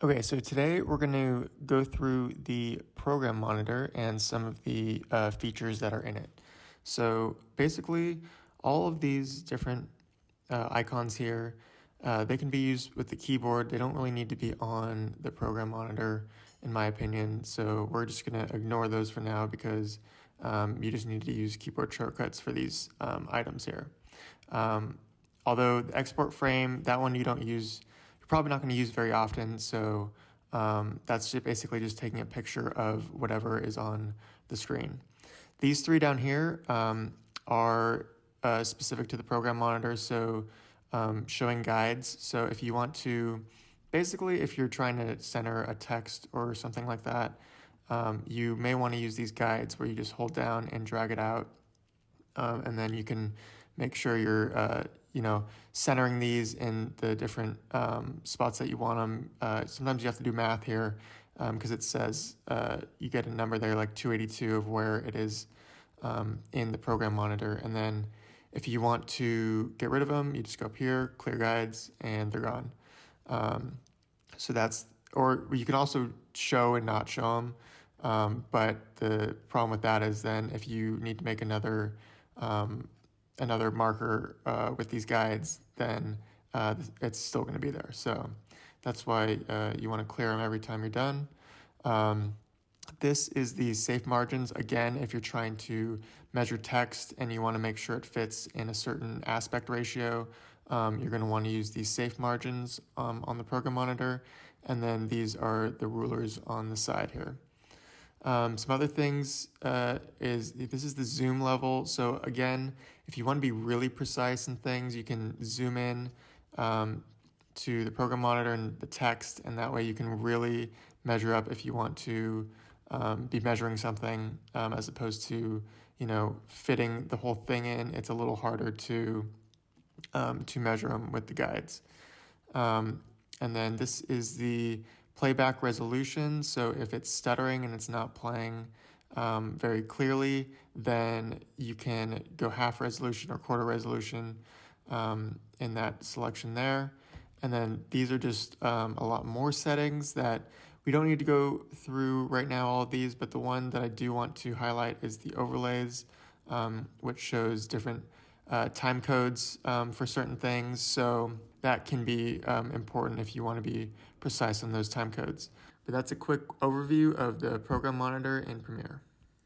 Okay, so today we're going to go through the program monitor and some of the features that are in it. So basically, all of these different icons here, they can be used with the keyboard. They don't really need to be on the program monitor, in my opinion. So we're just going to ignore those for now because you just need to use keyboard shortcuts for these items here. Although the export frame, that one you don't use, you're probably not going to use very often. So that's basically just taking a picture of whatever is on the screen. These three down here are specific to the program monitor. So showing guides. So if you want to, basically, if you're trying to center a text or something like that, you may want to use these guides where you just hold down and drag it out. And then you can make sure you're, centering these in the different spots that you want them. Sometimes you have to do math here because it says you get a number there like 282 of where it is in the program monitor. And then if you want to get rid of them, you just go up here, clear guides, and they're gone. So that's, or you can also show and not show them. But the problem with that is then if you need to make another marker with these guides, then it's still going to be there. So that's why you want to clear them every time you're done. This is the safe margins. Again, if you're trying to measure text and you want to make sure it fits in a certain aspect ratio, you're going to want to use these safe margins on the program monitor. And then these are the rulers on the side here. Some other things this is the zoom level. So again, if you want to be really precise in things, you can zoom in to the program monitor and the text, and that way you can really measure up if you want to be measuring something as opposed to fitting the whole thing in. It's a little harder to measure them with the guides. And then this is the playback resolution. So if it's stuttering and it's not playing very clearly, then you can go half resolution or quarter resolution in that selection there. And then these are just a lot more settings that we don't need to go through right now, all of these, but the one that I do want to highlight is the overlays, which shows different time codes for certain things. So that can be important if you want to be precise on those time codes. But that's a quick overview of the program monitor in Premiere.